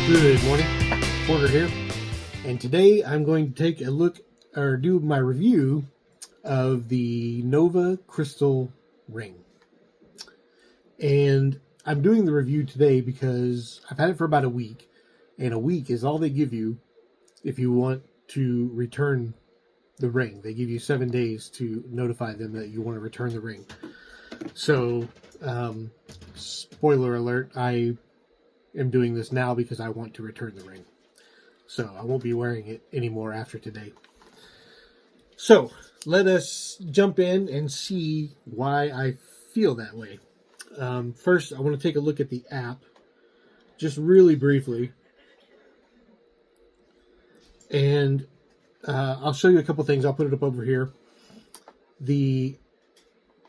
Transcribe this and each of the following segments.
Good morning, Porter here, and today I'm going to take a look or do my review of the Nova Crystal Ring. And I'm doing the review today because I've had it for about a week, and a week is all they give you if you want to return the ring. They give you 7 days to notify them that you want to return the ring. So, spoiler alert, I am doing this now because I want to return the ring. So I won't be wearing it anymore after today. So let us jump in and see why I feel that way. First, I want to take a look at the app, just really briefly. And I'll show you a couple things. I'll put it up over here. The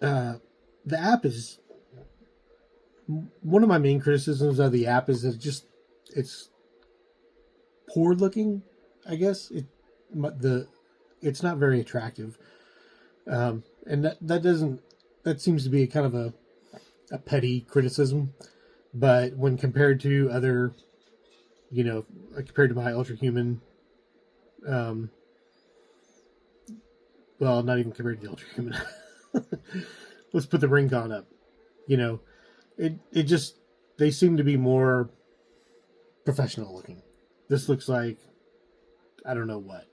app is... One of my main criticisms of the app is that it's poor looking, I guess. It's not very attractive. And that seems to be kind of a petty criticism. But when compared to other, compared to my Ultra Human, well, not even compared to the Ultra Human. Let's put the Ring-Con up. They seem to be more professional looking. This looks like, I don't know what,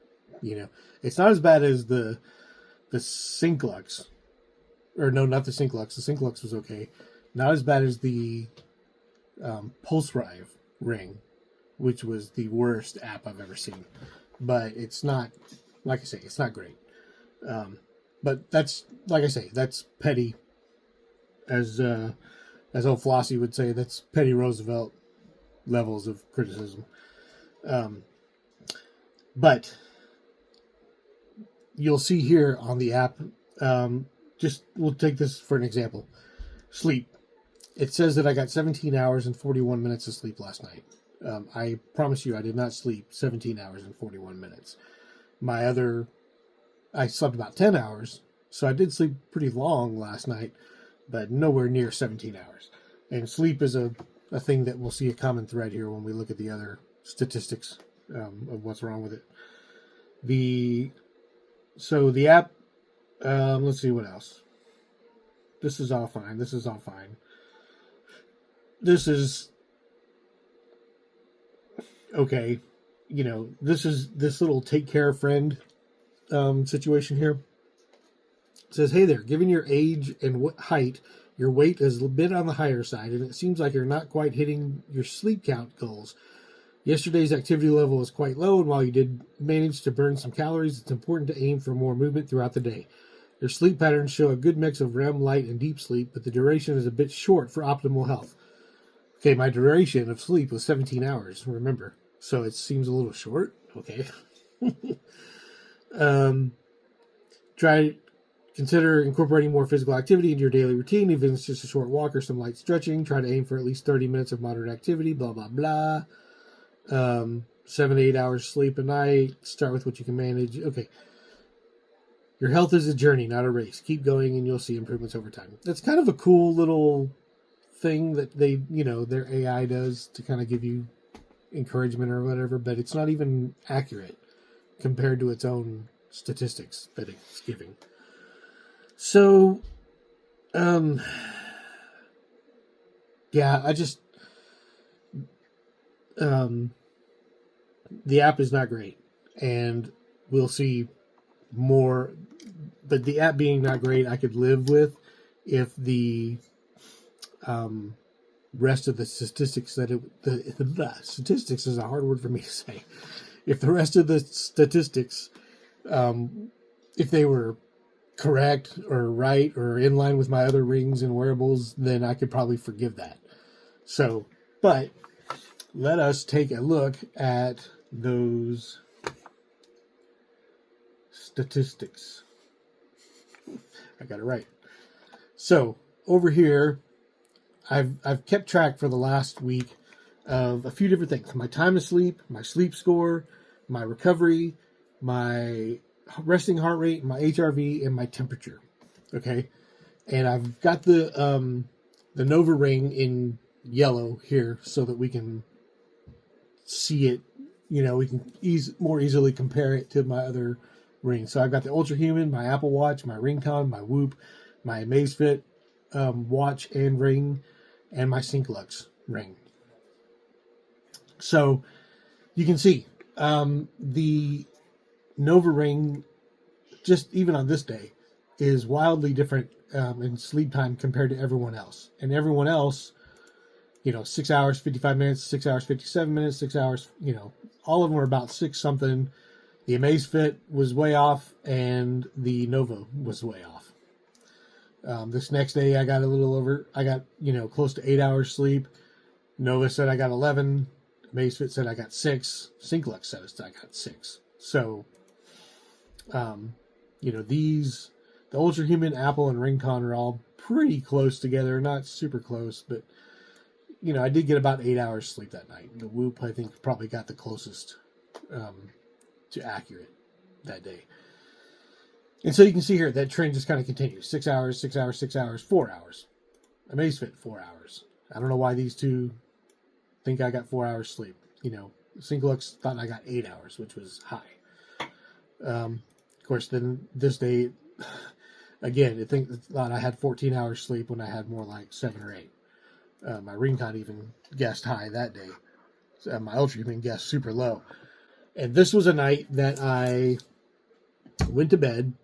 it's not as bad as the Synclux, or no, not the Synclux. The Synclux was okay. Not as bad as the Pulserive ring, which was the worst app I've ever seen. But it's not, like I say, it's not great. But that's, like I say, that's petty. As old Flossie would say, that's Petty Roosevelt levels of criticism. But you'll see here on the app, we'll take this for an example. Sleep. It says that I got 17 hours and 41 minutes of sleep last night. I promise you I did not sleep 17 hours and 41 minutes. I slept about 10 hours, so I did sleep pretty long last night, but nowhere near 17 hours. And sleep is a thing that we'll see a common thread here when we look at the other statistics of what's wrong with it. The app, let's see what else. This is all fine. This is okay. This is this little take care friend situation here. It says, hey there, given your age and height, your weight is a bit on the higher side, and it seems like you're not quite hitting your sleep count goals. Yesterday's activity level was quite low, and while you did manage to burn some calories, it's important to aim for more movement throughout the day. Your sleep patterns show a good mix of REM, light, and deep sleep, but the duration is a bit short for optimal health. Okay, my duration of sleep was 17 hours, remember. So it seems a little short. Okay. Consider incorporating more physical activity into your daily routine, even if it's just a short walk or some light stretching. Try to aim for at least 30 minutes of moderate activity, blah, blah, blah. 7 to 8 hours sleep a night. Start with what you can manage. Okay. Your health is a journey, not a race. Keep going and you'll see improvements over time. That's kind of a cool little thing that they, their AI does to kind of give you encouragement or whatever, but it's not even accurate compared to its own statistics that it's giving. So, yeah, the app is not great, and we'll see more, but the app being not great, I could live with if the, rest of the statistics the statistics is a hard word for me to say. If the rest of the statistics, if they were correct or right or in line with my other rings and wearables, then I could probably forgive that. So, but let us take a look at those statistics. I got it right. So over here, I've kept track for the last week of a few different things. My time of sleep, my sleep score, my recovery, my resting heart rate, my HRV, and my temperature. Okay. And I've got the Nova ring in yellow here so that we can see it. We can more easily compare it to my other rings. So I've got the Ultra Human, my Apple Watch, my Ringcon, my Whoop, my Amazfit watch and ring, and my SyncLux ring. So you can see the Nova ring, just even on this day, is wildly different in sleep time compared to everyone else. And everyone else, 6 hours, 55 minutes, 6 hours, 57 minutes, 6 hours, all of them are about 6 something. The Amazfit was way off, and the Nova was way off. This next day, I got close to 8 hours sleep. Nova said I got 11. Amazfit said I got 6. SyncLux said I got 6. So, the Ultra Human, Apple, and Ringcon are all pretty close together. Not super close, but, I did get about 8 hours sleep that night. The Whoop, I think, probably got the closest to accurate that day. And so you can see here, that trend just kind of continues. 6 hours, 6 hours, 6 hours, 4 hours. Amazfit, 4 hours. I don't know why these two think I got 4 hours sleep. SyncLux thought I got 8 hours, which was high. Of course, then this day, again, I thought I had 14 hours sleep when I had more like 7 or 8. My Ringcon even guessed high that day. My Ultra even guessed super low. And this was a night that I went to bed,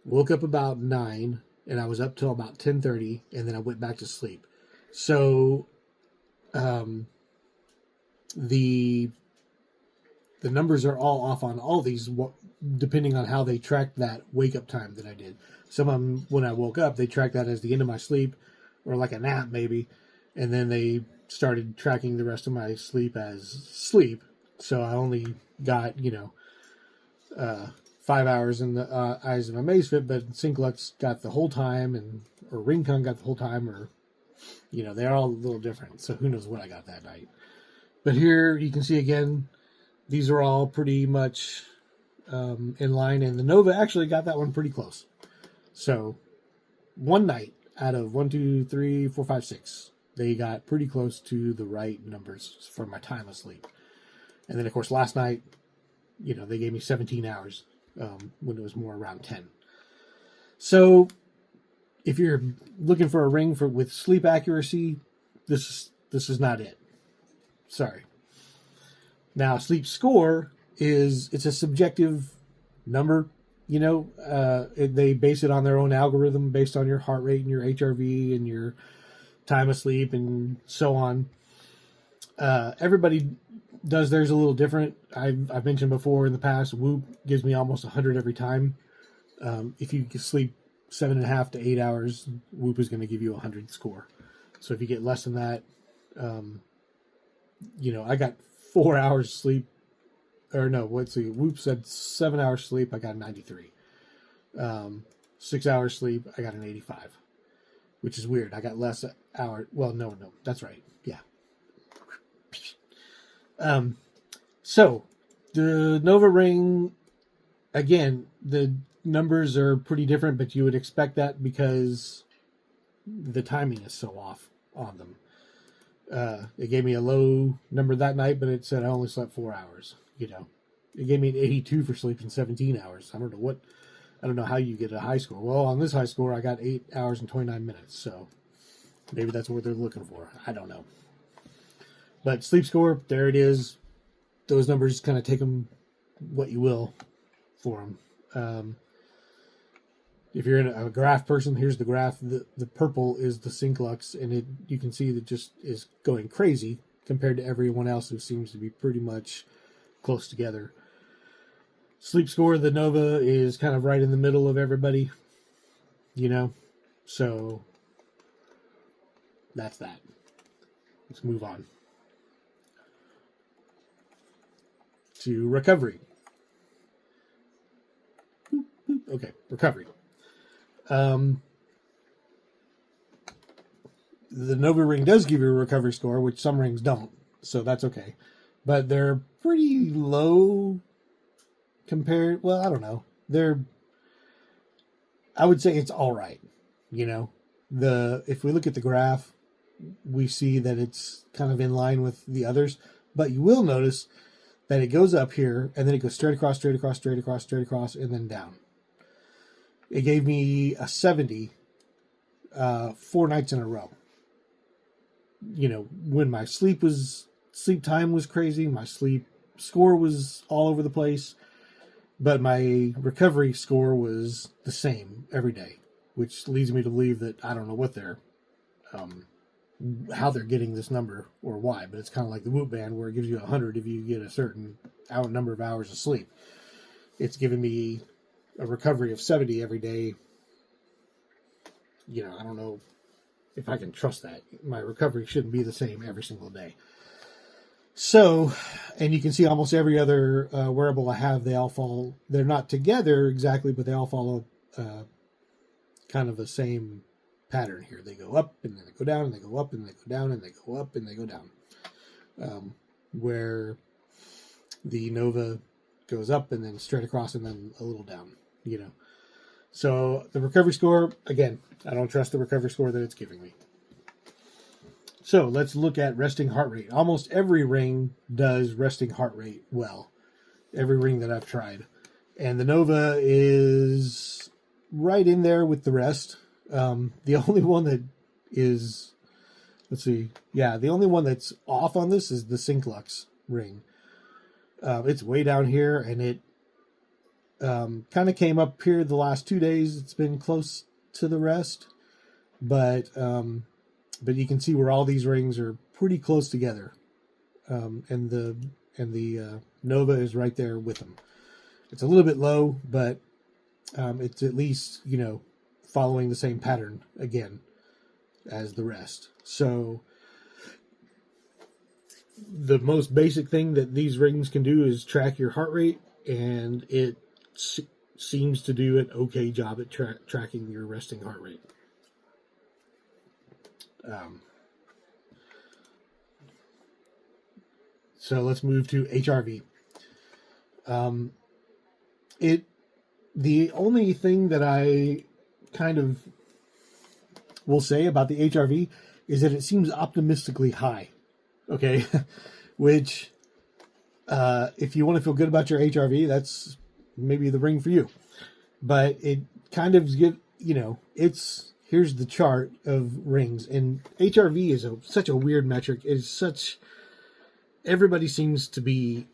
woke up about 9, and I was up till about 10:30, and then I went back to sleep. So, the numbers are all off on all these, depending on how they tracked that wake up time that I did. Some of them, when I woke up, they tracked that as the end of my sleep, or like a nap maybe, and then they started tracking the rest of my sleep as sleep. So I only got 5 hours in the eyes of Amazfit, but SyncLux got the whole time, or Ringcon got the whole time, or they're all a little different. So who knows what I got that night. But here you can see again, these are all pretty much in line, and the Nova actually got that one pretty close. So one night out of 1, 2, 3, 4, 5, 6, they got pretty close to the right numbers for my time of sleep. And then of course last night, they gave me 17 hours when it was more around 10. So if you're looking for a ring with sleep accuracy, this is not it. Sorry. Now, sleep score it's a subjective number. They base it on their own algorithm based on your heart rate and your HRV and your time of sleep and so on. Everybody does theirs a little different. I've mentioned before in the past, Whoop gives me almost 100 every time. If you sleep 7.5 to 8 hours, Whoop is going to give you 100 score. So if you get less than that, I got 4 hours sleep, or no, let's see, Whoop said 7 hours sleep, I got 93. 6 hours sleep, I got an 85, which is weird. I got less hour. Well, no, that's right. Yeah. So the Nova ring, again, the numbers are pretty different, but you would expect that because the timing is so off on them. It gave me a low number that night, but it said I only slept 4 hours. It gave me an 82 for sleeping 17 hours. I don't know how you get a high score. Well, on this high score, I got 8 hours and 29 minutes. So maybe that's what they're looking for. I don't know. But sleep score, there it is. Those numbers, kind of take them what you will for them. If you're a graph person, here's the graph. The purple is the SyncLux, and you can see that just is going crazy compared to everyone else who seems to be pretty much close together. Sleep score, the Nova is kind of right in the middle of everybody, so that's that. Let's move on to recovery. Okay, recovery. The Nova ring does give you a recovery score, which some rings don't, so that's okay. But they're pretty low compared. Well, I don't know. I would say it's all right. If we look at the graph, we see that it's kind of in line with the others. But you will notice that it goes up here, and then it goes straight across, straight across, straight across, straight across, and then down. It gave me a 70 4 nights in a row. You know, when my sleep time was crazy, my sleep score was all over the place, but my recovery score was the same every day, which leads me to believe that I don't know what how they're getting this number or why, but it's kind of like the Whoop band where it gives you 100 if you get a certain number of hours of sleep. It's giving me a recovery of 70 every day. You know, I don't know if I can trust that. My recovery shouldn't be the same every single day. So, and you can see almost every other wearable I have, they're not together exactly, but they all follow kind of the same pattern here. They go up and then they go down and they go up and they go down and they go up and they go down. Where the Nova goes up and then straight across and then a little down, you know. So the recovery score, again, I don't trust the recovery score that it's giving me. So let's look at resting heart rate. Almost every ring does resting heart rate well. Every ring that I've tried. And the Nova is right in there with the rest. The only one that is, the only one that's off on this is the SyncLux ring. It's way down here, and it kind of came up here the last 2 days. It's been close to the rest, but you can see where all these rings are pretty close together, and the Nova is right there with them. It's a little bit low, but it's at least, you know, following the same pattern again as the rest. So the most basic thing that these rings can do is track your heart rate, and it seems to do an okay job at tracking your resting heart rate. So let's move to HRV. The only thing that I kind of will say about the HRV is that it seems optimistically high. Okay, which if you want to feel good about your HRV, that's maybe the ring for you. But it kind of here's the chart of rings, and HRV is such a weird metric. Everybody seems to be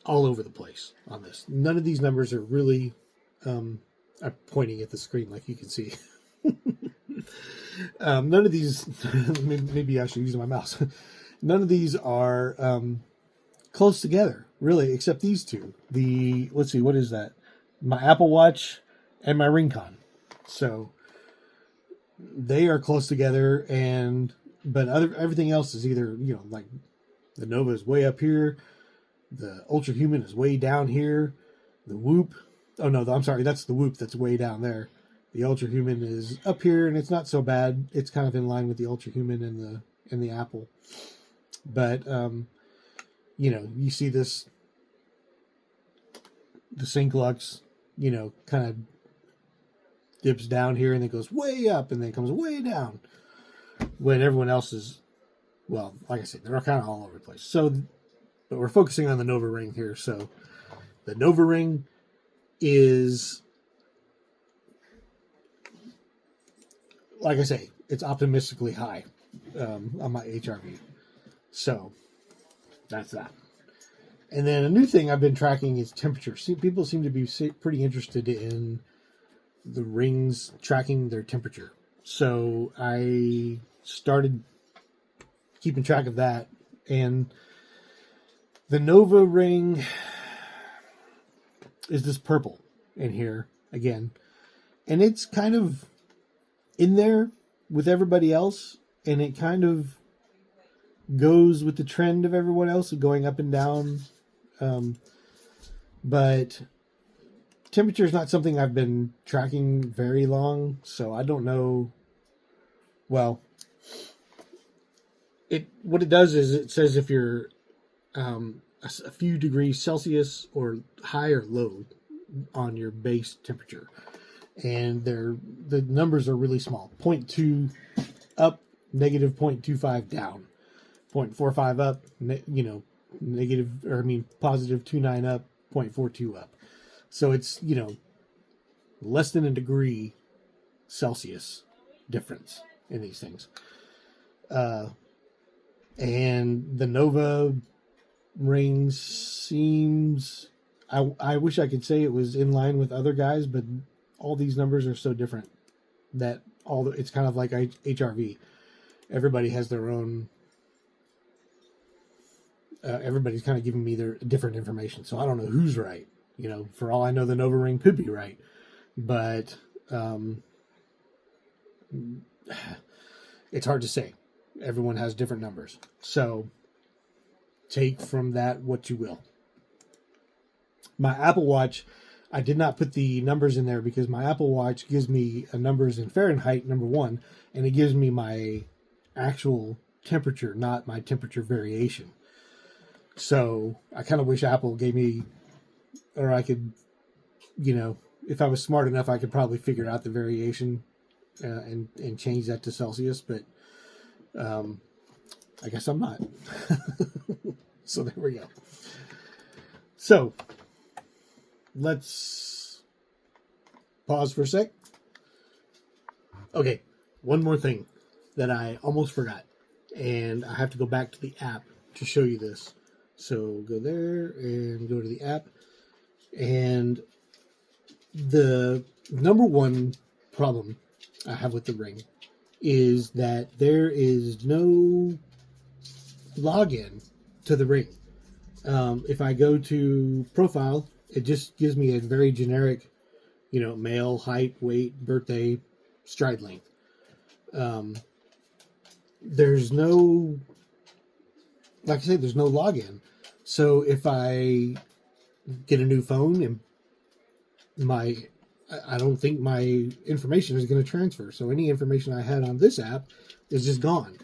all over the place on this. None of these numbers are really, I'm pointing at the screen like you can see. None of these, maybe I should use my mouse. None of these are close together, really, except these two. Let's see, what is that? My Apple Watch and my Ringcon. So they are close together, but everything else is either, you know, like the Nova is way up here, the Ultra Human is way down here, the Whoop. Oh no, I'm sorry, that's the Whoop that's way down there. The Ultra Human is up here, and it's not so bad. It's kind of in line with the Ultra Human and the Apple. But you know, you see the SyncLux, you know, kind of dips down here and then goes way up and then comes way down. When everyone else is, well, like I said, they're kind of all over the place. So, but we're focusing on the Nova ring here. So the Nova ring is, like I say, it's optimistically high on my HRV. So that's that. And then a new thing I've been tracking is temperature. People seem to be pretty interested in the rings tracking their temperature. So I started keeping track of that. And the Nova ring is this purple in here again. And it's kind of in there with everybody else. And it kind of goes with the trend of everyone else of going up and down. But temperature is not something I've been tracking very long, so I don't know. Well, what it does is it says if you're a few degrees Celsius or high or low on your base temperature, and the numbers are really small. 0.2 up, negative 0.25 down. 0.45 up, negative, or I mean, positive 29 up, 0.42 up. So it's, less than a degree Celsius difference in these things. And the Nova ring seems, I wish I could say it was in line with other guys, but all these numbers are so different that it's kind of like HRV. Everybody has their own. Everybody's kind of giving me their different information, so I don't know who's right. For all I know, the Nova ring could be right, but it's hard to say. Everyone has different numbers, so take from that what you will. My Apple Watch, I did not put the numbers in there because my Apple Watch gives me numbers in Fahrenheit, number one, and it gives me my actual temperature, not my temperature variation. So I kind of wish Apple gave me, or I could, if I was smart enough, I could probably figure out the variation and change that to Celsius, but I guess I'm not. So there we go. So let's pause for a sec. Okay, one more thing that I almost forgot, and I have to go back to the app to show you this. So go there and go to the app, and the number one problem I have with the Ring is that there is no login to the Ring. If I go to profile, it just gives me a very generic, male, height, weight, birthday, stride length. There's no, like I said, there's no login. So if I get a new phone and I don't think my information is going to transfer. So any information I had on this app is just gone.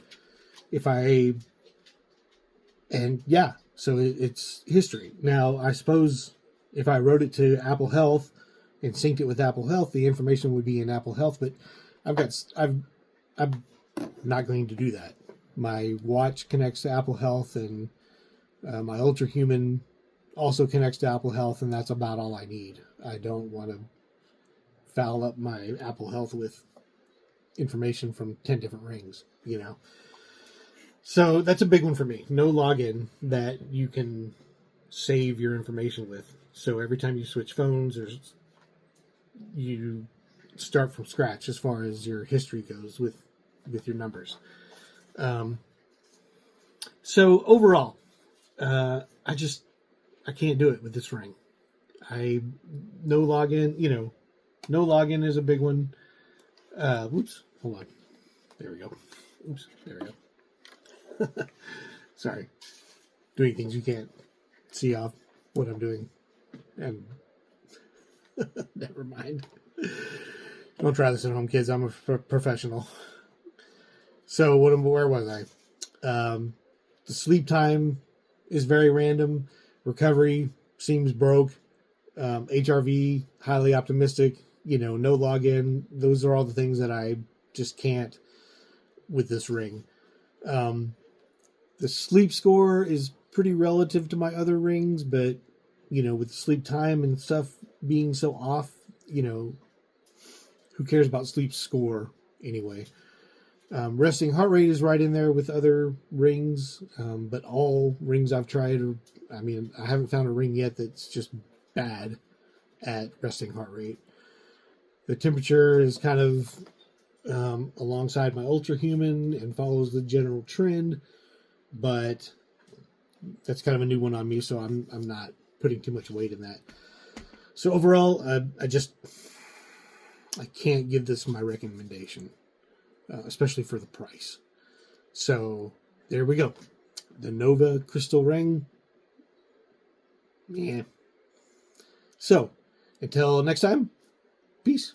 So it's history. Now, I suppose if I wrote it to Apple Health and synced it with Apple Health, the information would be in Apple Health, but I'm not going to do that. My watch connects to Apple Health, and my Ultrahuman also connects to Apple Health, and that's about all I need. I don't want to foul up my Apple Health with information from 10 different rings, So that's a big one for me. No login that you can save your information with. So every time you switch phones, you start from scratch as far as your history goes with your numbers. So overall, I can't do it with this Ring. No login, no login is a big one. Hold on. There we go. There we go. Sorry. Doing things you can't see off what I'm doing. And never mind. Don't try this at home, kids. I'm a professional. So where was I? The sleep time is very random. Recovery seems broke. HRV, highly optimistic. No login. Those are all the things that I just can't with this Ring. The sleep score is pretty relative to my other rings, but, with sleep time and stuff being so off, who cares about sleep score anyway? Resting heart rate is right in there with other rings, but all rings I've tried, I haven't found a ring yet that's just bad at resting heart rate. The temperature is kind of alongside my Ultrahuman and follows the general trend, but that's kind of a new one on me, so I'm not putting too much weight in that. So overall, I can't give this my recommendation, especially for the price. So there we go. The Nova Crystal Ring. Yeah. So until next time, peace.